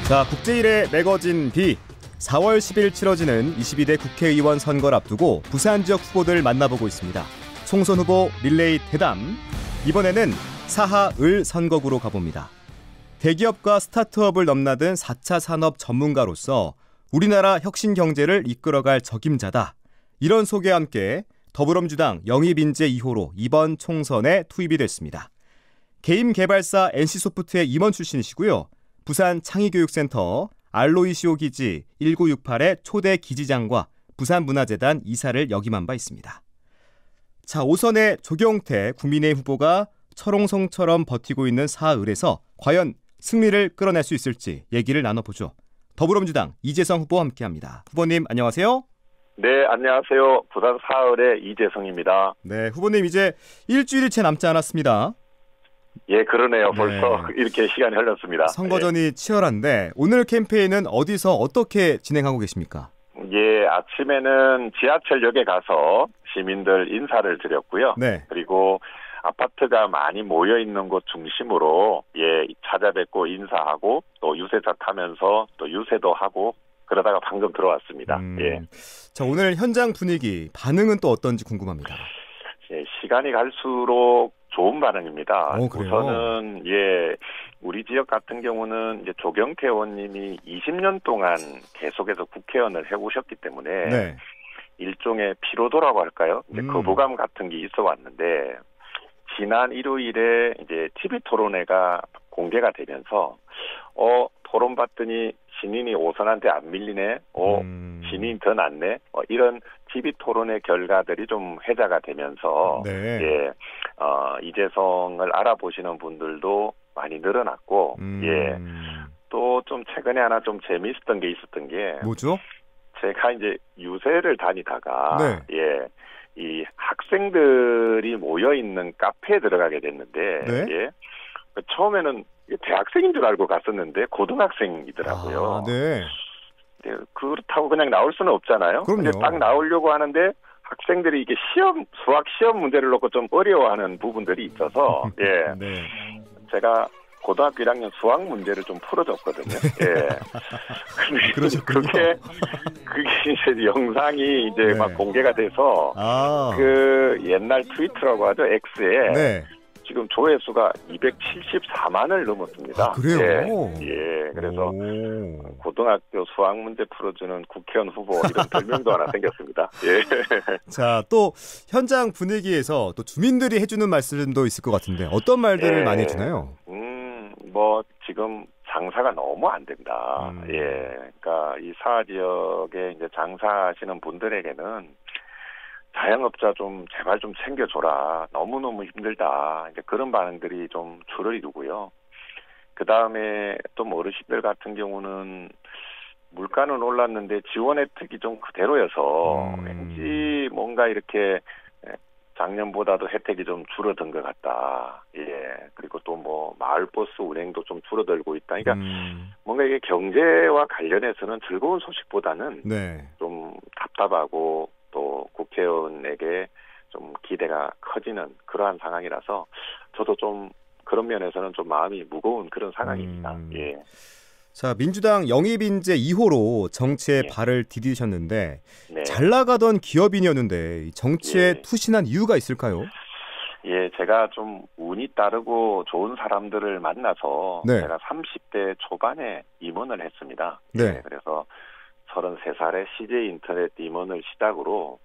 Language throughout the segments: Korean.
자, 국제1회 매거진 B 4월 10일 치러지는 22대 국회의원 선거를 앞두고 부산 지역 후보들 만나보고 있습니다. 총선 후보 릴레이 대담, 이번에는 사하을 선거구로 가봅니다. 대기업과 스타트업을 넘나든 4차 산업 전문가로서 우리나라 혁신 경제를 이끌어갈 적임자다. 이런 소개와 함께 더불어민주당 영입인재 2호로 이번 총선에 투입이 됐습니다. 게임 개발사 NC소프트의 임원 출신이시고요. 부산 창의교육센터 알로이시오 기지 1968의 초대 기지장과 부산문화재단 이사를 역임한 바 있습니다. 자, 5선의 조경태 국민의힘 후보가 철옹성처럼 버티고 있는 사하을에서 과연 승리를 끌어낼 수 있을지 얘기를 나눠보죠. 더불어민주당 이재성 후보와 함께합니다. 후보님 안녕하세요. 네, 안녕하세요. 부산 사하을의 이재성입니다. 네, 후보님 이제 일주일 채 남지 않았습니다. 예, 그러네요. 벌써 이렇게 시간이 흘렀습니다. 선거전이 치열한데 오늘 캠페인은 어디서 어떻게 진행하고 계십니까? 예, 아침에는 지하철역에 가서 시민들 인사를 드렸고요. 네. 그리고 아파트가 많이 모여있는 곳 중심으로 찾아뵙고 인사하고 또 유세차 타면서 또 유세도 하고 그러다가 방금 들어왔습니다. 예. 자, 오늘 현장 분위기, 반응은 또 어떤지 궁금합니다. 예, 시간이 갈수록 좋은 반응입니다. 그래요? 우선은 우리 지역 같은 경우는 이제 조경태 의원님이 20년 동안 계속해서 국회의원을 해오셨기 때문에 네. 일종의 피로도라고 할까요? 이제 거부감 같은 게 있어 왔는데 지난 일요일에 이제 TV 토론회가 공개가 되면서 토론 봤더니 신인이 오선한테 안 밀리네. 신인이 더 낫네. 이런 TV 토론회 결과들이 좀 회자가 되면서 네. 이재성을 알아보시는 분들도 많이 늘어났고 또 좀 최근에 하나 좀 재미있었던 게 있었던 게 뭐죠? 제가 이제 유세를 다니다가 네. 이 학생들이 모여 있는 카페에 들어가게 됐는데 네. 처음에는 대학생인 줄 알고 갔었는데 고등학생이더라고요. 네. 그렇다고 그냥 나올 수는 없잖아요. 그럼요. 근데 딱 나오려고 하는데 학생들이 이게 수학 시험 문제를 놓고 좀 어려워하는 부분들이 있어서 네. 제가 고등학교 1학년 수학 문제를 좀 풀어줬거든요. 근데 그게 이제 영상이 이제 막 공개가 돼서 그 옛날 트위터라고 하죠. X에 지금 조회수가 274만을 넘었습니다. 그래요? 그래서 고등학교 수학 문제 풀어주는 국회의원 후보 이런 별명도 하나 생겼습니다. 자, 또 현장 분위기에서 또 주민들이 해주는 말씀도 있을 것 같은데 어떤 말들을 많이 해주나요? 지금 장사가 너무 안 된다. 그러니까 이 사하 지역에 이제 장사하시는 분들에게는 자영업자 좀 제발 좀 챙겨줘라. 너무너무 힘들다. 이제 그런 반응들이 좀 줄을 이루고요. 그 다음에 또 어르신들 같은 경우는 물가는 올랐는데 지원 혜택이 좀 그대로여서 왠지 뭔가 이렇게 작년보다도 혜택이 좀 줄어든 것 같다. 그리고 또 마을버스 운행도 좀 줄어들고 있다. 그러니까 뭔가 이게 경제와 관련해서는 즐거운 소식보다는 좀 답답하고 또 국회의원에게 좀 기대가 커지는 그러한 상황이라서 저도 좀 그런 면에서는 좀 마음이 무거운 그런 상황입니다. 자, 민주당 영입인재 2호로 정치에 발을 디디셨는데 잘 나가던 기업인이었는데 정치에 투신한 이유가 있을까요? 제가 좀 운이 따르고 좋은 사람들을 만나서 제가 30대 초반에 임원을 했습니다. 그래서 33살에 CJ 인터넷 임원을 시작으로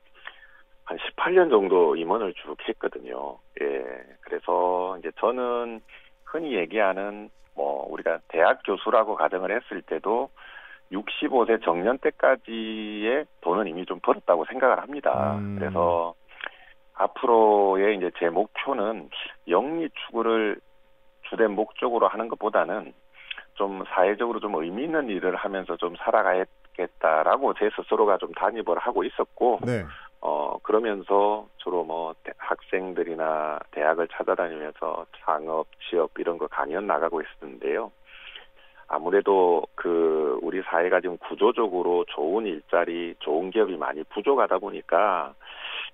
한 18년 정도 임원을 쭉 했거든요. 그래서 이제 저는 흔히 얘기하는 우리가 대학 교수라고 가정을 했을 때도 65세 정년 때까지의 돈은 이미 좀 벌었다고 생각을 합니다. 그래서 앞으로의 이제 제 목표는 영리 추구를 주된 목적으로 하는 것보다는 좀 사회적으로 좀 의미 있는 일을 하면서 좀 살아가야겠다라고 제 스스로가 좀 단입을 하고 있었고, 그러면서 주로 학생들이나 대학을 찾아다니면서 창업, 취업 이런 거 강연 나가고 있었는데요. 아무래도 우리 사회가 지금 구조적으로 좋은 일자리, 좋은 기업이 많이 부족하다 보니까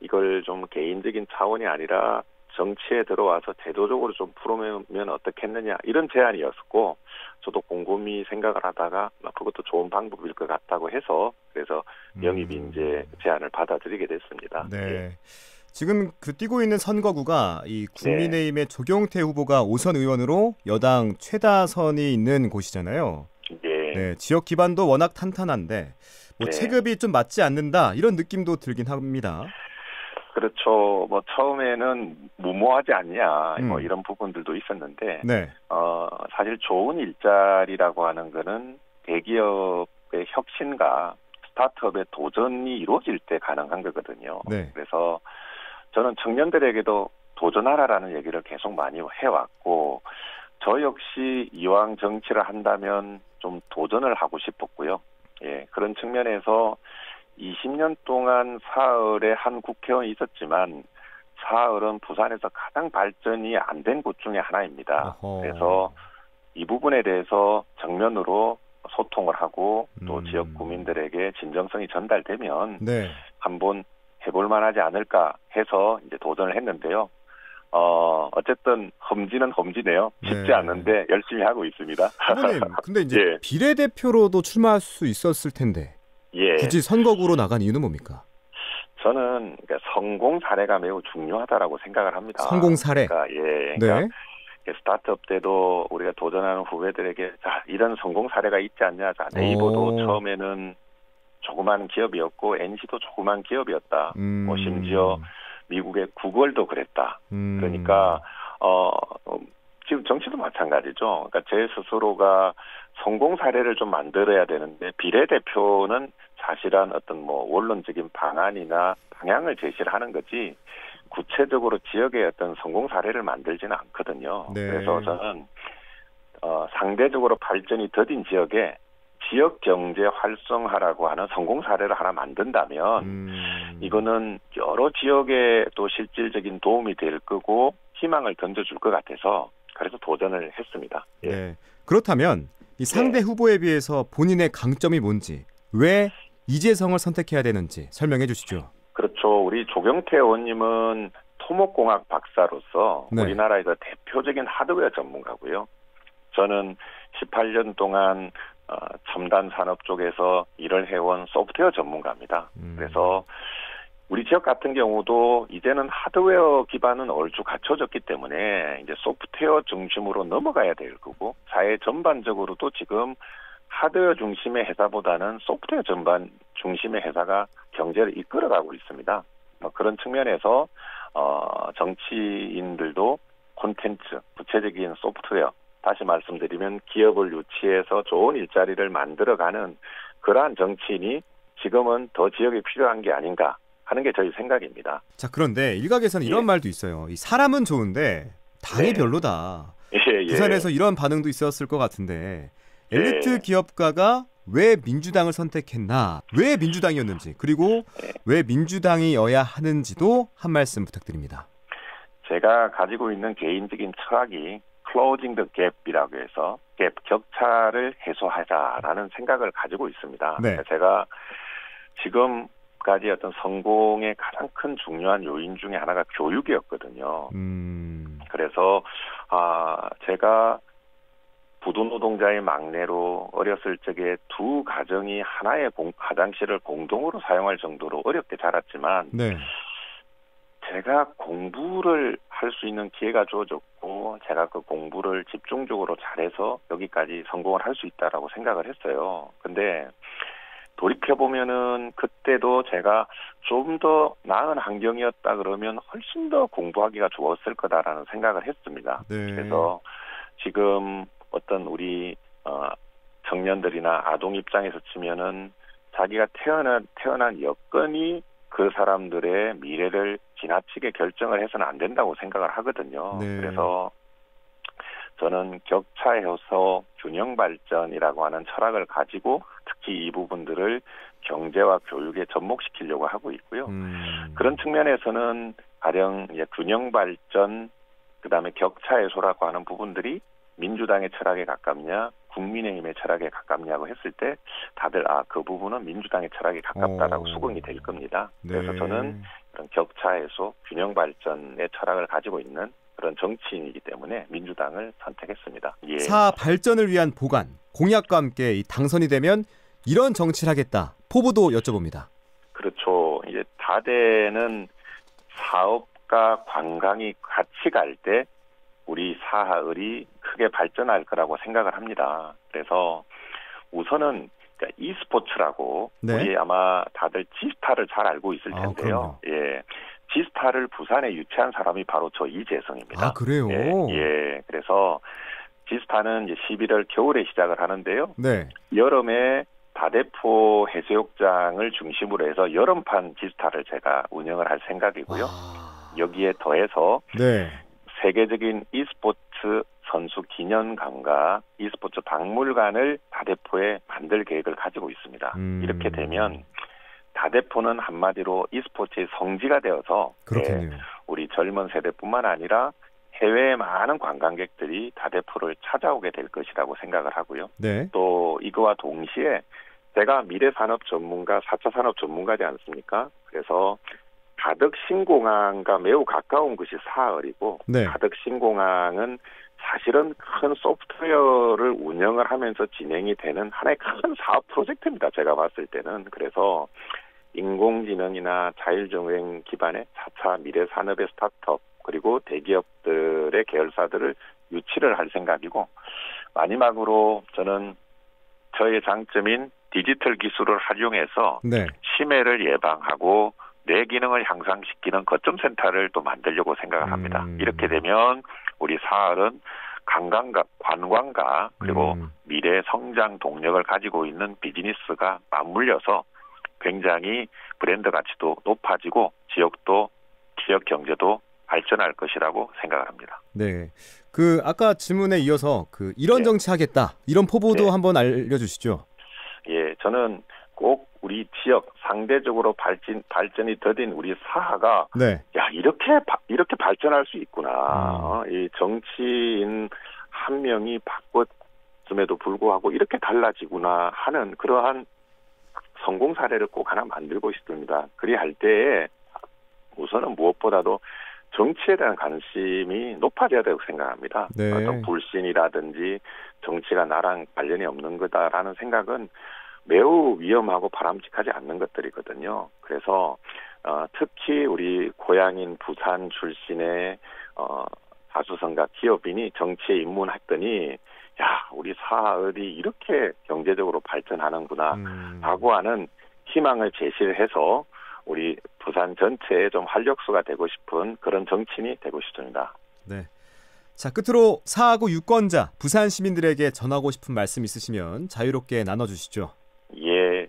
이걸 좀 개인적인 차원이 아니라 정치에 들어와서 제도적으로 좀 풀어보면 어떻겠느냐 이런 제안이었고 저도 곰곰이 생각을 하다가 그것도 좋은 방법일 것 같다고 해서 그래서 영입인재 제안을 받아들이게 됐습니다. 네. 예. 지금 뛰고 있는 선거구가 이 국민의힘의 조경태 후보가 5선 의원으로 여당 최다선이 있는 곳이잖아요. 네, 지역 기반도 워낙 탄탄한데 체급이 좀 맞지 않는다 이런 느낌도 들긴 합니다. 그렇죠. 처음에는 무모하지 않냐 이런 부분들도 있었는데 사실 좋은 일자리라고 하는 거는 대기업의 혁신과 스타트업의 도전이 이루어질 때 가능한 거거든요. 그래서 저는 청년들에게도 도전하라라는 얘기를 계속 많이 해왔고 저 역시 이왕 정치를 한다면 좀 도전을 하고 싶었고요. 예, 그런 측면에서 20년 동안 사흘에 한 국회의원이 있었지만 사흘은 부산에서 가장 발전이 안 된 곳 중에 하나입니다. 그래서 이 부분에 대해서 정면으로 소통을 하고 또 지역 구민들에게 진정성이 전달되면 한번 해볼 만하지 않을까 해서 이제 도전을 했는데요. 어쨌든 험지는 험지네요. 쉽지 않은데 열심히 하고 있습니다. 후보님, 근데 이제 비례대표로도 출마할 수 있었을 텐데 굳이 선거구로 나간 이유는 뭡니까? 저는 성공 사례가 매우 중요하다라고 생각을 합니다. 성공 사례? 그러니까 스타트업 때도 우리가 도전하는 후배들에게 이런 성공 사례가 있지 않냐. 네이버도 처음에는 조그만 기업이었고 NC도 조그만 기업이었다. 심지어 미국의 구글도 그랬다. 그러니까 지금 정치도 마찬가지죠. 그러니까 제 스스로가 성공 사례를 좀 만들어야 되는데 비례대표는 사실은 어떤 원론적인 방안이나 방향을 제시를 하는 거지 구체적으로 지역의 어떤 성공 사례를 만들지는 않거든요. 그래서 저는 상대적으로 발전이 더딘 지역에 지역 경제 활성화라고 하는 성공 사례를 하나 만든다면 이거는 여러 지역에 또 실질적인 도움이 될 거고 희망을 던져줄 것 같아서 그래서 도전을 했습니다. 그렇다면 이 상대 후보에 비해서 본인의 강점이 뭔지 왜 이재성을 선택해야 되는지 설명해 주시죠. 그렇죠. 우리 조경태 의원님은 토목공학 박사로서 우리나라에서 대표적인 하드웨어 전문가고요. 저는 18년 동안 첨단 산업 쪽에서 일을 해온 소프트웨어 전문가입니다. 그래서 우리 지역 같은 경우도 이제는 하드웨어 기반은 얼추 갖춰졌기 때문에 이제 소프트웨어 중심으로 넘어가야 될 거고 사회 전반적으로도 지금 하드웨어 중심의 회사보다는 소프트웨어 전반 중심의 회사가 경제를 이끌어가고 있습니다. 그런 측면에서 정치인들도 콘텐츠, 구체적인 소프트웨어, 다시 말씀드리면 기업을 유치해서 좋은 일자리를 만들어가는 그러한 정치인이 지금은 더 지역에 필요한 게 아닌가 하는 게 저희 생각입니다. 자, 그런데 일각에서는 이런 말도 있어요. 이 사람은 좋은데 당이 별로다. 부산에서 이런 반응도 있었을 것 같은데 엘리트 기업가가 왜 민주당을 선택했나, 왜 민주당이었는지, 그리고 왜 민주당이어야 하는지도 한 말씀 부탁드립니다. 제가 가지고 있는 개인적인 철학이 closing the gap이라고 해서 격차를 해소하자라는 생각을 가지고 있습니다. 제가 지금까지 어떤 성공의 가장 큰 중요한 요인 중에 하나가 교육이었거든요. 그래서 제가 부도노동자의 막내로 어렸을 적에 두 가정이 하나의 화장실을 공동으로 사용할 정도로 어렵게 자랐지만 제가 공부를 할 수 있는 기회가 주어졌고 제가 그 공부를 집중적으로 잘해서 여기까지 성공을 할 수 있다라고 생각을 했어요. 근데 돌이켜보면은 그때도 제가 좀 더 나은 환경이었다 그러면 훨씬 더 공부하기가 좋았을 거다라는 생각을 했습니다. 그래서 지금 어떤 우리 청년들이나 아동 입장에서 치면은 자기가 태어난 여건이 그 사람들의 미래를 지나치게 결정을 해서는 안 된다고 생각을 하거든요. 그래서 저는 격차 해소 균형 발전이라고 하는 철학을 가지고 특히 이 부분들을 경제와 교육에 접목시키려고 하고 있고요. 그런 측면에서는 가령 균형 발전, 그다음에 격차 해소라고 하는 부분들이 민주당의 철학에 가깝냐, 국민의힘의 철학에 가깝냐고 했을 때 다들 그 부분은 민주당의 철학에 가깝다라고 수긍이 될 겁니다. 그래서 저는 그런 격차 해소, 균형 발전의 철학을 가지고 있는 그런 정치인이기 때문에 민주당을 선택했습니다. 예. 사하 발전을 위한 보관, 공약과 함께 이 당선이 되면 이런 정치를 하겠다. 포부도 여쭤봅니다. 그렇죠. 이제 다대는 사업과 관광이 같이 갈 때 우리 사하을이 크게 발전할 거라고 생각을 합니다. 그래서 우선은 그러니까 e스포츠라고 네. 우리 아마 다들 지스타를 잘 알고 있을 텐데요. 예, 지스타를 부산에 유치한 사람이 바로 저 이재성입니다. 아, 그래요? 예. 그래서 지스타는 이제 11월 겨울에 시작을 하는데요. 네. 여름에 다대포 해수욕장을 중심으로 해서 여름판 지스타를 제가 운영을 할 생각이고요. 여기에 더해서 네. 세계적인 e스포츠 선수 기념관과 e스포츠 박물관을 다대포에 만들 계획을 가지고 있습니다. 이렇게 되면 다대포는 한마디로 e스포츠의 성지가 되어서 그렇군요. 우리 젊은 세대뿐만 아니라 해외의 많은 관광객들이 다대포를 찾아오게 될 것이라고 생각을 하고요. 네. 또 이거와 동시에 제가 미래산업 전문가, 4차 산업 전문가지 않습니까? 그래서 가덕 신공항과 매우 가까운 것이 사하을이고 네. 가덕 신공항은 사실은 큰 소프트웨어를 운영을 하면서 진행이 되는 하나의 큰 사업 프로젝트입니다. 제가 봤을 때는. 그래서 인공지능이나 자율주행 기반의 4차 미래산업의 스타트업 그리고 대기업들의 계열사들을 유치를 할 생각이고 마지막으로 저는 저의 장점인 디지털 기술을 활용해서 네. 치매를 예방하고 뇌 기능을 향상시키는 거점 센터를 또 만들려고 생각을 합니다. 이렇게 되면 우리 사하을은 관광과 그리고 미래 성장 동력을 가지고 있는 비즈니스가 맞물려서 굉장히 브랜드 가치도 높아지고 지역 경제도 발전할 것이라고 생각을 합니다. 네. 아까 질문에 이어서 이런 정치 하겠다. 이런 포부도 한번 알려주시죠. 예, 저는 꼭 우리 지역 상대적으로 발전이 더딘 우리 사하가 야 이렇게 발전할 수 있구나. 이 정치인 한 명이 바꿨음에도 불구하고 이렇게 달라지구나 하는 그러한 성공 사례를 꼭 하나 만들고 싶습니다. 그리할 때에 우선은 무엇보다도 정치에 대한 관심이 높아져야 되고 생각합니다. 네. 어떤 불신이라든지 정치가 나랑 관련이 없는 거다라는 생각은 매우 위험하고 바람직하지 않는 것들이거든요. 그래서 특히 우리 고향인 부산 출신의 다수성과 기업인이 정치에 입문했더니 야 우리 사하을이 이렇게 경제적으로 발전하는구나 라고 하는 희망을 제시를 해서 우리 부산 전체에 좀 활력소가 되고 싶은 그런 정치인이 되고 싶습니다. 네. 자, 끝으로 사하구 유권자, 부산 시민들에게 전하고 싶은 말씀 있으시면 자유롭게 나눠주시죠. 예,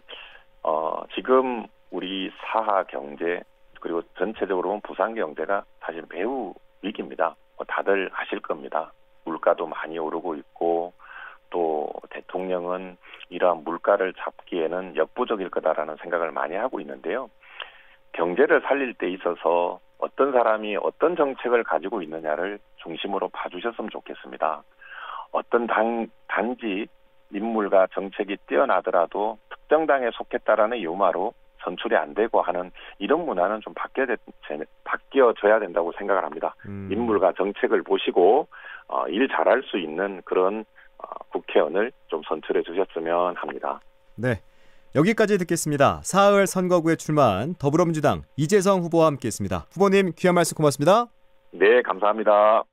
지금 우리 사하 경제 그리고 전체적으로 보면 부산 경제가 사실 매우 위기입니다. 다들 아실 겁니다. 물가도 많이 오르고 있고 또 대통령은 이러한 물가를 잡기에는 역부족일 거다라는 생각을 많이 하고 있는데요. 경제를 살릴 때 있어서 어떤 사람이 어떤 정책을 가지고 있느냐를 중심으로 봐주셨으면 좋겠습니다. 어떤 단지 인물과 정책이 뛰어나더라도 특정 당에 속했다라는 유마로 선출이 안 되고 하는 이런 문화는 좀 바뀌어져야 된다고 생각을 합니다. 인물과 정책을 보시고 일 잘할 수 있는 그런 국회의원을 좀 선출해 주셨으면 합니다. 네, 여기까지 듣겠습니다. 사하을 선거구에 출마한 더불어민주당 이재성 후보와 함께했습니다. 후보님 귀한 말씀 고맙습니다. 네, 감사합니다.